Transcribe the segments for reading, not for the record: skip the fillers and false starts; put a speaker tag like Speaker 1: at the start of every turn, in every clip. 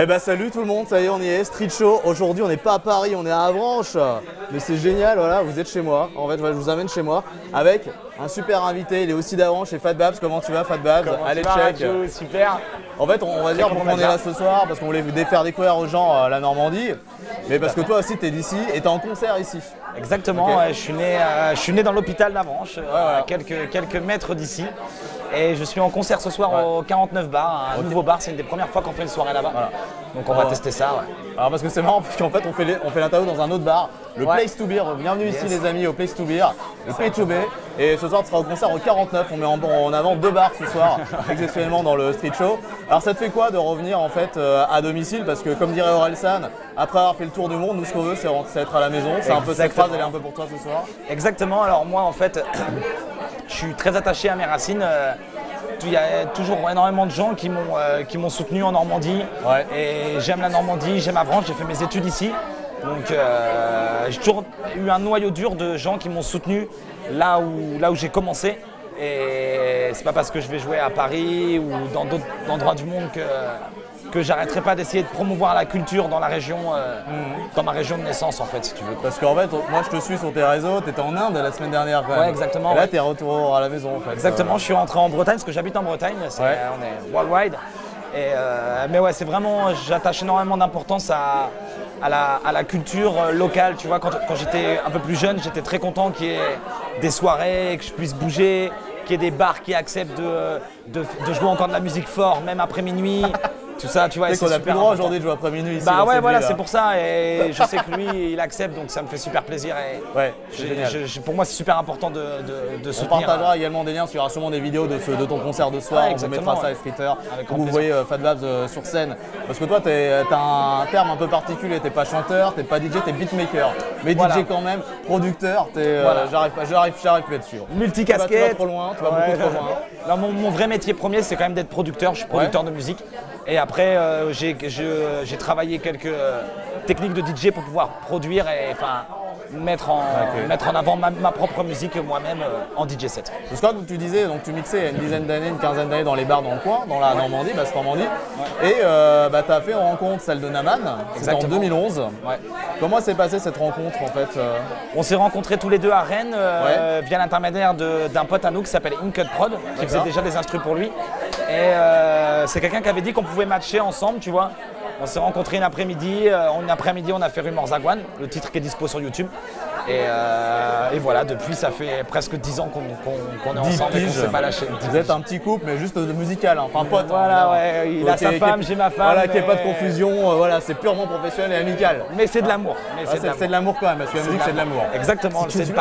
Speaker 1: Eh ben salut tout le monde, ça y est on y est, Street Show. Aujourd'hui on n'est pas à Paris, on est à Avranches. Mais c'est génial, voilà, vous êtes chez moi. En fait, je vous amène chez moi avec un super invité, il est aussi d'Avranches, c'est Fat Babs. Comment tu vas Fat Babs?
Speaker 2: Allez check. Super.
Speaker 1: En fait on va dire pourquoi on est là ce soir, parce qu'on voulait faire découvrir aux gens la Normandie. Mais parce que toi aussi tu es d'ici et tu es en concert ici.
Speaker 2: Exactement,
Speaker 1: Okay.
Speaker 2: je suis né dans l'hôpital d'Avranches, à quelques mètres d'ici. Et je suis en concert ce soir au 49 Bar, un nouveau bar, c'est une des premières fois qu'on fait une soirée là-bas. Voilà. Donc on va tester ça.
Speaker 1: Alors parce que c'est marrant, parce qu'en fait on fait l'interview dans un autre bar, le Place to Beer. Bienvenue ici les amis au Place to Beer, le P2B. Et ce soir tu seras au concert au 49, on met en avant deux bars ce soir, exceptionnellement dans le Street Show. Alors ça te fait quoi de revenir en fait à domicile? Parce que comme dirait Orelsan, après avoir fait le tour du monde, nous ce qu'on veut c'est être à la maison. C'est un peu cette phrase, elle est un peu pour toi ce soir.
Speaker 2: Exactement, alors moi en fait, je suis très attaché à mes racines. Il y a toujours énormément de gens qui m'ont soutenu en Normandie. Ouais. Et j'aime la Normandie, j'aime Avranches, j'ai fait mes études ici. Donc j'ai toujours eu un noyau dur de gens qui m'ont soutenu là où j'ai commencé. Et c'est pas parce que je vais jouer à Paris ou dans d'autres endroits du monde que j'arrêterai pas d'essayer de promouvoir la culture dans la région, dans ma région de naissance en fait, si tu veux.
Speaker 1: Parce qu'en fait, moi je te suis sur tes réseaux, tu étais en Inde la semaine dernière quand même.
Speaker 2: Ouais, exactement.
Speaker 1: Et là, tu es retour à la maison en fait.
Speaker 2: Exactement, je suis rentré en Bretagne parce que j'habite en Bretagne, on est worldwide. Mais ouais, c'est vraiment, j'attache énormément d'importance à la culture locale. Tu vois, quand j'étais un peu plus jeune, j'étais très content qu'il y ait des soirées, que je puisse bouger, qu'il y ait des bars qui acceptent de jouer encore de la musique fort, même après minuit. Tout ça, tu vois,
Speaker 1: c'est qu'on a plus le droit aujourd'hui de jouer après minuit ici.
Speaker 2: Bah ouais, voilà, c'est pour ça. Et je sais que lui, il accepte, donc ça me fait super plaisir. Et
Speaker 1: ouais,
Speaker 2: pour moi, c'est super important de soutenir.
Speaker 1: On partagera également des liens, il y aura sûrement des vidéos de ton concert de soir. On vous mettra ça à Streeter. Vous voyez Fat Babs sur scène. Parce que toi, tu as un terme un peu particulier. Tu n'es pas chanteur, tu n'es pas DJ, tu es beatmaker. Mais voilà. DJ quand même, producteur, j'arrive plus à être sûr.
Speaker 2: Multicasquette.
Speaker 1: Tu vas trop loin, tu vas beaucoup trop loin.
Speaker 2: Alors, mon vrai métier premier, c'est quand même d'être producteur. Je suis producteur de musique. Et après, j'ai travaillé quelques techniques de DJ pour pouvoir produire et mettre en avant ma propre musique moi-même en DJ set.
Speaker 1: Parce que comme tu disais, donc tu mixais il y a une dizaine d'années, une quinzaine d'années dans les bars dans le coin, dans la Normandie, Basse-Normandie. Ouais. Et tu as fait une rencontre, celle de Naman, c'était en 2011. Ouais. Comment s'est passée cette rencontre en fait
Speaker 2: On s'est rencontrés tous les deux à Rennes via l'intermédiaire d'un pote à nous qui s'appelle Incut Prod, qui faisait déjà des instrus pour lui. Et c'est quelqu'un qui avait dit qu'on pouvait matcher ensemble, tu vois. On s'est rencontrés une après-midi, on a fait Rumors Zagwan, le titre qui est dispo sur YouTube. Et voilà, depuis ça fait presque 10 ans qu'on est ensemble et qu'on ne s'est pas lâché.
Speaker 1: Vous êtes un petit couple, mais juste musical, hein. Enfin pote.
Speaker 2: Voilà, ouais, il a sa femme, j'ai ma femme.
Speaker 1: Voilà, qu'il n'y ait pas de confusion, voilà, c'est purement professionnel et amical.
Speaker 2: Mais c'est de l'amour.
Speaker 1: C'est de l'amour quand même, parce que la musique c'est de l'amour.
Speaker 2: Exactement, c'est le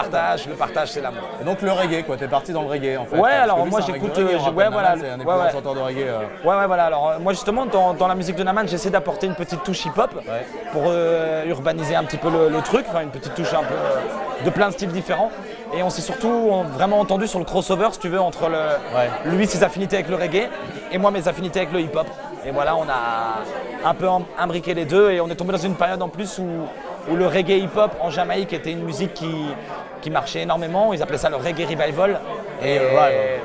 Speaker 2: partage c'est l'amour.
Speaker 1: Et donc le reggae, quoi, t'es parti dans le reggae en fait.
Speaker 2: Ouais, alors moi j'écoute,
Speaker 1: c'est un des plus chanteurs de reggae.
Speaker 2: Ouais, voilà, alors moi justement dans la musique de Naman, j'essaie d'apporter une petite touche hip-hop pour urbaniser un petit peu le truc, une petite touche un peu de plein de styles différents. Et on s'est surtout vraiment entendu sur le crossover, si tu veux, entre lui ses affinités avec le reggae et moi mes affinités avec le hip-hop. Et voilà, on a un peu imbriqué les deux et on est tombé dans une période en plus où le reggae hip-hop en Jamaïque était une musique qui marchait énormément. Ils appelaient ça le reggae revival. Et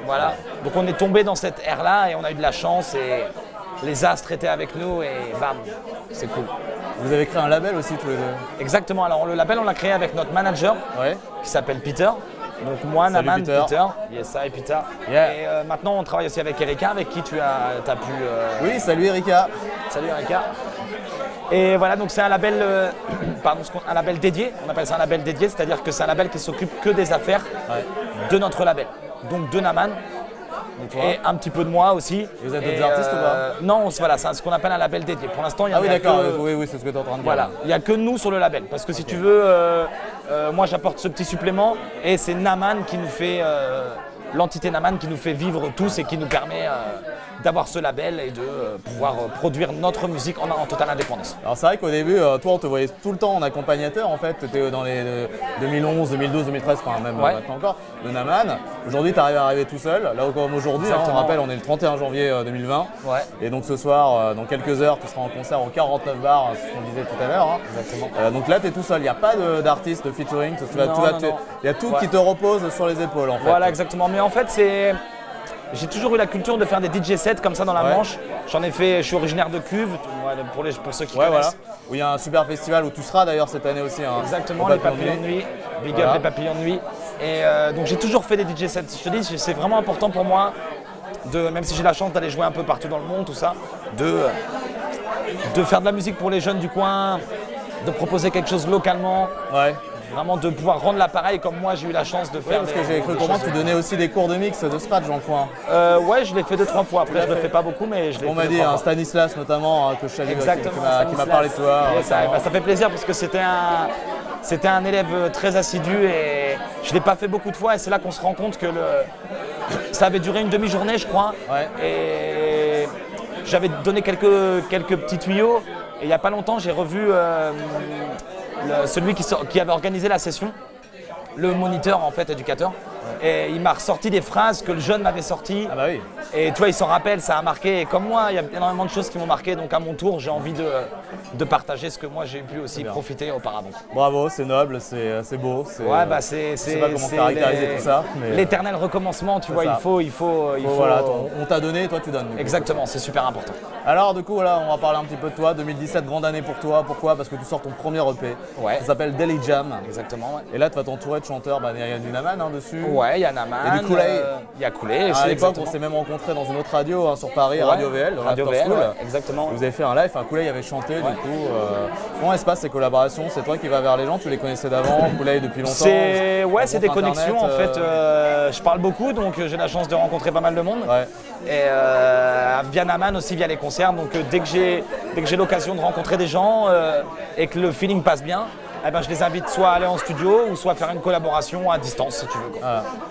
Speaker 2: voilà. Donc on est tombé dans cette ère-là et on a eu de la chance et les astres étaient avec nous et bam, c'est cool.
Speaker 1: Vous avez créé un label aussi tous les deux?
Speaker 2: Exactement, alors le label on l'a créé avec notre manager qui s'appelle Peter. Donc moi, Naman, Peter. Yes, hi Peter. Yeah. Et maintenant on travaille aussi avec Erika, avec qui tu as pu…
Speaker 1: Oui, salut Erika.
Speaker 2: Salut Erika. Et voilà, donc c'est un label, un label dédié, on appelle ça un label dédié, c'est-à-dire que c'est un label qui s'occupe que des affaires de notre label. Donc de Naman. Et un petit peu de moi aussi.
Speaker 1: Et vous êtes d'autres artistes ou pas?
Speaker 2: Non, voilà, c'est ce qu'on appelle un label dédié. Pour l'instant, il y a
Speaker 1: oui, d'accord, oui, c'est ce que tu es en train de dire.
Speaker 2: Voilà, il n'y a que nous sur le label. Parce que si tu veux, moi j'apporte ce petit supplément et c'est Naman qui nous fait, l'entité Naman qui nous fait vivre tous et qui nous permet d'avoir ce label et de pouvoir produire notre musique en totale indépendance.
Speaker 1: Alors c'est vrai qu'au début, toi on te voyait tout le temps en accompagnateur en fait, tu étais dans les 2011, 2012, 2013, enfin même maintenant encore, de Naman. Aujourd'hui tu arrives à arriver tout seul, là comme aujourd'hui, on rappelle on est le 31 janvier 2020. Ouais. Et donc ce soir, dans quelques heures, tu seras en concert au 49 Bar, c'est ce qu'on disait tout à l'heure. Hein. Exactement. Donc là tu es tout seul, il n'y a pas d'artiste, de featuring, il y a tout qui te repose sur les épaules en fait.
Speaker 2: Voilà exactement, mais en fait c'est… j'ai toujours eu la culture de faire des DJ sets comme ça dans la Manche. J'en ai fait, je suis originaire de Cuves, pour ceux qui connaissent. Voilà.
Speaker 1: Où il y a un super festival où tu seras d'ailleurs cette année aussi. Hein,
Speaker 2: exactement, les Papillons de Nuit. Big up les Papillons de Nuit. Et donc j'ai toujours fait des DJ sets. Je te dis, c'est vraiment important pour moi, même si j'ai la chance d'aller jouer un peu partout dans le monde, tout ça, de faire de la musique pour les jeunes du coin, de proposer quelque chose localement. Vraiment de pouvoir rendre l'appareil comme moi j'ai eu la chance de faire.
Speaker 1: Parce que j'ai cru comprendre que tu donnais aussi des cours de mix de scratch dans le coin.
Speaker 2: Ouais, je l'ai fait 2-3 fois. Après, je ne le fais pas beaucoup, mais je l'ai fait.
Speaker 1: On m'a dit, Stanislas notamment, que je savais, qui m'a parlé de toi.
Speaker 2: Ça fait plaisir parce que c'était un élève très assidu et je ne l'ai pas fait beaucoup de fois. Et c'est là qu'on se rend compte que ça avait duré une demi-journée, je crois. Et j'avais donné quelques petits tuyaux. Et il n'y a pas longtemps, j'ai revu celui qui avait organisé la session, le moniteur en fait, éducateur. Et il m'a ressorti des phrases que le jeune m'avait sorties.
Speaker 1: Ah bah oui.
Speaker 2: Et tu vois, il s'en rappelle, ça a marqué. Et comme moi, il y a énormément de choses qui m'ont marqué. Donc à mon tour, j'ai envie de partager ce que moi j'ai pu aussi profiter auparavant.
Speaker 1: Bravo, c'est noble, c'est beau.
Speaker 2: Ouais, bah je sais pas comment caractériser tout ça. L'éternel recommencement, tu vois, il faut.
Speaker 1: Voilà, on t'a donné, toi tu donnes.
Speaker 2: Exactement, c'est super important.
Speaker 1: Alors du coup, voilà, on va parler un petit peu de toi. 2017, grande année pour toi. Pourquoi? Parce que tu sors ton premier EP. Ça s'appelle Daily Jam.
Speaker 2: Exactement. Ouais.
Speaker 1: Et là, tu vas t'entourer de chanteurs. Il y a du Naman dessus.
Speaker 2: Ouais, il y a Naman.
Speaker 1: Et du Kool-Aid.
Speaker 2: Il y a Kool-Aid.
Speaker 1: À l'époque, on s'est même rencontrés dans une autre radio sur Paris, Radio VL.
Speaker 2: Radio VL, exactement.
Speaker 1: Vous avez fait un live. Kool-Aid avait chanté. Du coup, comment se passent ces collaborations? C'est toi qui vas vers les gens. Tu les connaissais d'avant? Kool-Aid depuis longtemps?
Speaker 2: C'est des connexions. En fait, je parle beaucoup, donc j'ai la chance de rencontrer pas mal de monde. Et via Naman aussi, via les concerts. Donc dès que j'ai l'occasion de rencontrer des gens et que le feeling passe bien, eh ben, je les invite soit à aller en studio ou soit à faire une collaboration à distance si tu veux.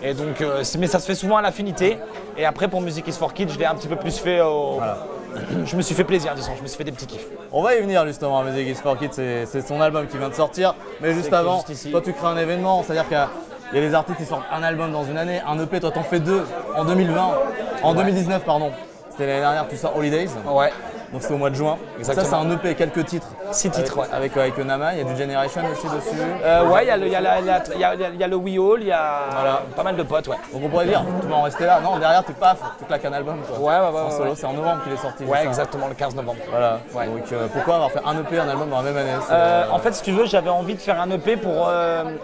Speaker 2: Et donc, mais ça se fait souvent à l'affinité. Et après pour Music is for Kids, je l'ai un petit peu plus fait je me suis fait plaisir, disons, je me suis fait des petits kiffs.
Speaker 1: On va y venir justement à Music is for Kids, c'est son album qui vient de sortir. Mais juste avant, toi tu crées un événement, c'est-à-dire qu'il y a des artistes qui sortent un album dans une année, un EP, toi t'en fais deux en 2020, en 2019 pardon. C'était l'année dernière, tu sors Holidays.
Speaker 2: Ouais.
Speaker 1: Donc c'est au mois de juin.
Speaker 2: Exactement.
Speaker 1: Ça c'est un EP, quelques titres.
Speaker 2: 6 titres,
Speaker 1: avec Naman, il y a du Generation aussi dessus.
Speaker 2: Ouais, il y a le We All, il y a pas mal de potes, ouais.
Speaker 1: Donc on pourrait dire, tu vas en rester là. Non, derrière tu paf, tu claques un album quoi.
Speaker 2: Ouais.
Speaker 1: En solo, c'est en novembre qu'il est sorti.
Speaker 2: Ouais, exactement, le 15 novembre.
Speaker 1: Voilà. Donc pourquoi avoir fait un EP, un album dans la même année?
Speaker 2: En fait, si tu veux, j'avais envie de faire un EP pour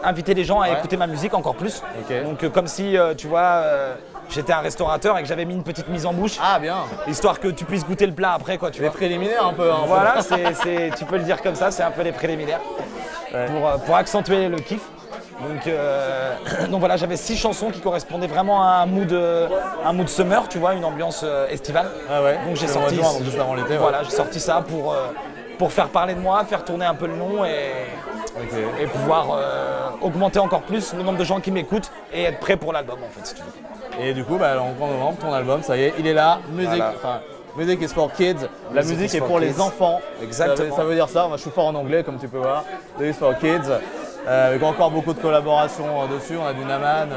Speaker 2: inviter les gens à écouter ma musique encore plus. Donc comme si, tu vois, j'étais un restaurateur et que j'avais mis une petite mise en bouche.
Speaker 1: Ah bien.
Speaker 2: Histoire que tu puisses goûter le plat après quoi. Tu vois.
Speaker 1: Les préliminaires un peu.
Speaker 2: Voilà, tu peux le dire comme ça, c'est un peu les préliminaires. Pour accentuer le kiff. Donc voilà, j'avais 6 chansons qui correspondaient vraiment à un mood summer, tu vois, une ambiance estivale. Donc j'ai sorti,
Speaker 1: juste avant l'été.
Speaker 2: Voilà, j'ai sorti ça pour faire parler de moi, faire tourner un peu le nom et pouvoir augmenter encore plus le nombre de gens qui m'écoutent et être prêt pour l'album en fait, si tu veux.
Speaker 1: Et du coup, en novembre, ton album, ça y est, il est là. Music is for Kids. La musique est pour les enfants.
Speaker 2: Exactement.
Speaker 1: Ça veut dire ça. Moi, je suis fort en anglais, comme tu peux voir. Music is for Kids. Avec encore beaucoup de collaborations dessus. On a du Naman,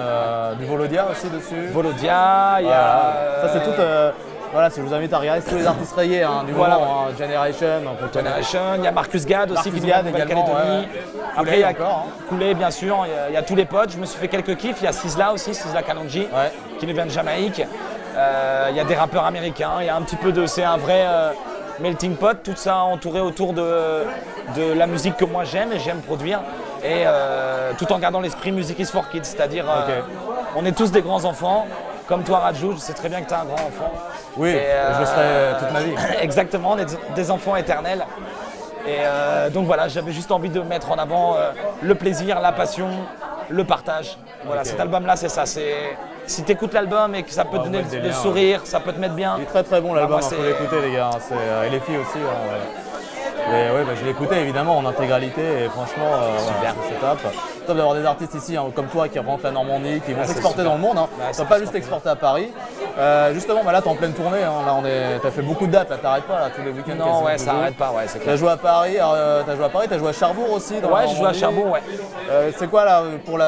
Speaker 1: du Volodia aussi dessus.
Speaker 2: Volodia, il y a.
Speaker 1: Ça, c'est tout. Voilà, si je vous invite à regarder tous les artistes rayés du moment, Generation.
Speaker 2: Il y a Marcus Gad aussi qui vient de Nouvelle-Calédonie. Après, il y a Kool-Aid, bien sûr, il y a tous les potes. Je me suis fait quelques kiffs. Il y a Sizzla aussi, Sizzla Kalonji, qui nous vient de Jamaïque. Il y a des rappeurs américains. Il y a un petit peu c'est un vrai melting pot. Tout ça entouré autour de la musique que moi j'aime et j'aime produire. Et tout en gardant l'esprit Music is for Kids. C'est-à-dire, on est tous des grands enfants. Comme toi, Rajou, je sais très bien que tu es un grand enfant.
Speaker 1: Oui, je le serai toute ma vie.
Speaker 2: Exactement, on est des enfants éternels. Et donc voilà, j'avais juste envie de mettre en avant le plaisir, la passion, le partage. Voilà, cet album-là, c'est ça. Si tu écoutes l'album et que ça peut te donner le sourire, ça peut te mettre bien.
Speaker 1: Il est très très bon l'album, il faut l'écouter les gars. Et les filles aussi. Je l'ai écouté évidemment en intégralité et franchement, c'est top. Top d'avoir des artistes ici comme toi qui rentrent la Normandie, qui vont s'exporter dans le monde. Tu vas pas juste exporter à Paris. Justement, là tu es en pleine tournée. Tu as fait beaucoup de dates, tu n'arrêtes pas là, tous les week-ends.
Speaker 2: Non, ça n'arrête pas, c'est clair.
Speaker 1: Tu as joué à Paris, tu as joué à Cherbourg aussi.
Speaker 2: Ouais, j'ai joué à Cherbourg,
Speaker 1: c'est quoi là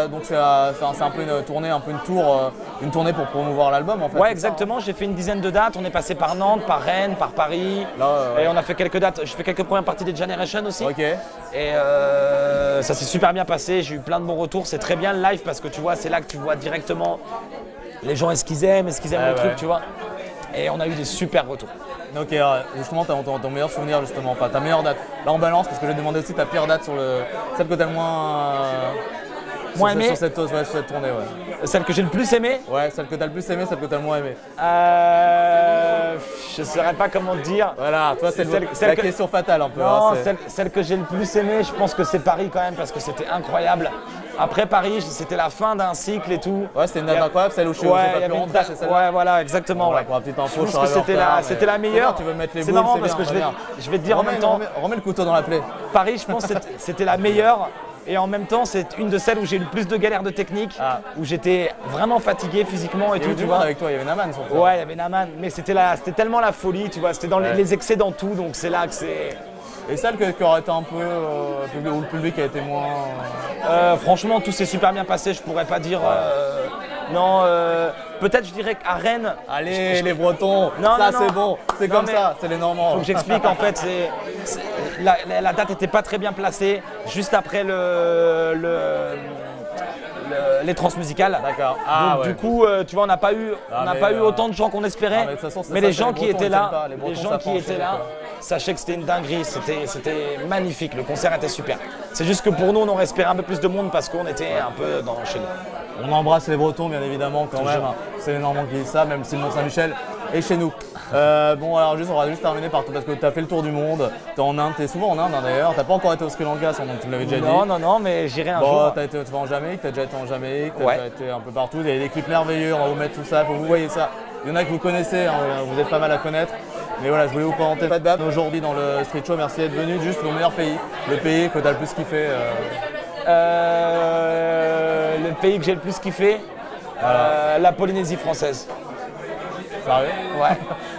Speaker 1: donc c'est un peu une tournée, une tournée pour promouvoir l'album en fait.
Speaker 2: Ouais, exactement. J'ai fait une dizaine de dates. On est passé par Nantes, par Rennes, par Paris. Et on a fait quelques dates. Je fais quelques premières parties des Generation aussi. Et ça s'est super bien passé. J'ai eu plein de bons retours. C'est très bien le live parce que tu vois, c'est là que tu vois directement les gens est-ce qu'ils aiment le truc,
Speaker 1: ouais.
Speaker 2: tu vois. Et on a eu des super retours.
Speaker 1: Ok, justement, ton meilleur souvenir, justement, enfin ta meilleure date. Là, on balance parce que j'ai demandé aussi ta pire date sur celle que t'as le moins
Speaker 2: aimé.
Speaker 1: Sur cette tournée, ouais.
Speaker 2: Celle que j'ai le plus aimée.
Speaker 1: Ouais, celle que t'as le plus aimée, celle que t'as le moins aimée.
Speaker 2: Je saurais pas comment te dire.
Speaker 1: Voilà, toi, c'est la question fatale un peu.
Speaker 2: Non,
Speaker 1: hein,
Speaker 2: celle que j'ai le plus aimée, je pense que c'est Paris quand même, parce que c'était incroyable. Après Paris, c'était la fin d'un cycle et tout.
Speaker 1: Ouais, c'était une date incroyable, celle où je suis pas pu rentrer, c'est celle-là.
Speaker 2: Ouais, voilà, exactement.
Speaker 1: Ouais, pour la petite info,
Speaker 2: je pense que c'était la meilleure.
Speaker 1: Tu veux mettre les
Speaker 2: c'est
Speaker 1: boules,
Speaker 2: marrant parce que je vais te dire en même temps.
Speaker 1: Remets le couteau dans la plaie.
Speaker 2: Paris, je pense que c'était la meilleure. Et en même temps, c'est une de celles où j'ai eu le plus de galères de technique, où j'étais vraiment fatigué physiquement et tout, tu vois.
Speaker 1: Avec toi, il y avait Naman surtout.
Speaker 2: Ouais, il y avait Naman, mais c'était tellement la folie, tu vois. C'était dans les excès dans tout, donc c'est là que c'est.
Speaker 1: Et celle qui aurait été un peu où le public a été moins.
Speaker 2: Franchement, tout s'est super bien passé. Je pourrais pas dire. Non, peut-être je dirais qu'à Rennes.
Speaker 1: Allez, les Bretons,
Speaker 2: non,
Speaker 1: c'est bon, c'est comme ça, c'est les Normands.
Speaker 2: Faut que j'explique en fait, la date n'était pas très bien placée, juste après les transmusicales.
Speaker 1: D'accord.
Speaker 2: Donc du coup, tu vois, on n'a pas eu autant de gens qu'on espérait. Mais les gens qui étaient là, sachez que c'était une dinguerie, c'était magnifique, le concert était super. C'est juste que pour nous, on aurait espéré un peu plus de monde parce qu'on était un peu chez nous.
Speaker 1: On embrasse les Bretons, bien évidemment, quand même. C'est les Normands qui disent ça, même si le Mont-Saint-Michel est chez nous. Bon, alors on va juste terminer par tout, parce que tu as fait le tour du monde. Tu es en Inde, tu es souvent en Inde d'ailleurs. Tu n'as pas encore été au Sri Lanka, tu me l'avais déjà dit.
Speaker 2: Non, mais j'irai un jour.
Speaker 1: Tu vas en Jamaïque, tu as déjà été en Jamaïque, tu as déjà été un peu partout. Il y a des clips merveilleux, on va vous mettre tout ça, vous voyez ça. Il y en a que vous connaissez, hein, vous êtes pas mal à connaître. Mais voilà, je voulais vous présenter Fat Bab aujourd'hui dans le Street Show. Merci d'être venu. Juste le meilleur pays, le pays que tu as le plus kiffé.
Speaker 2: Le pays que j'ai le plus kiffé, la Polynésie française.
Speaker 1: Sérieux?
Speaker 2: Ouais.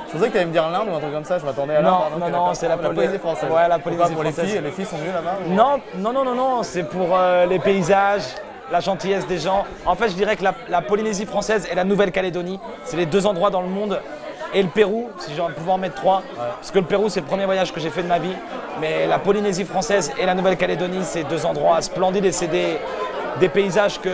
Speaker 1: Je pensais que tu allais me dire l'Inde ou un truc comme ça, je m'attendais à l'Inde.
Speaker 2: Non, c'est la Polynésie
Speaker 1: française.
Speaker 2: Ouais, la Polynésie
Speaker 1: pour
Speaker 2: française.
Speaker 1: Les filles sont mieux là-bas?
Speaker 2: Non, c'est pour les paysages, la gentillesse des gens. En fait, je dirais que la Polynésie française et la Nouvelle-Calédonie, c'est les deux endroits dans le monde. Et le Pérou, si j'ai pouvoir en mettre trois, parce que le Pérou c'est le premier voyage que j'ai fait de ma vie, mais la Polynésie française et la Nouvelle-Calédonie c'est deux endroits splendides et c'est des paysages que...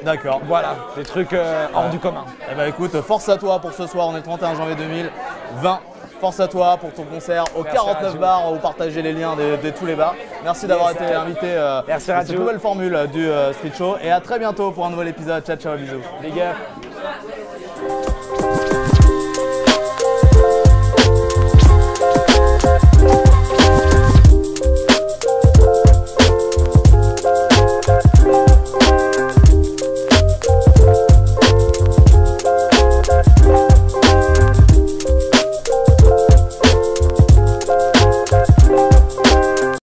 Speaker 1: D'accord.
Speaker 2: Voilà, des trucs hors du commun.
Speaker 1: Eh ben écoute, force à toi pour ce soir, on est le 31 janvier 2020. Force à toi pour ton concert au 49 bars où vous partagez les liens de tous les bars. Merci d'avoir été invité à cette nouvelle formule du Street Show et à très bientôt pour un nouvel épisode. Ciao, ciao, bisous.
Speaker 2: Big up.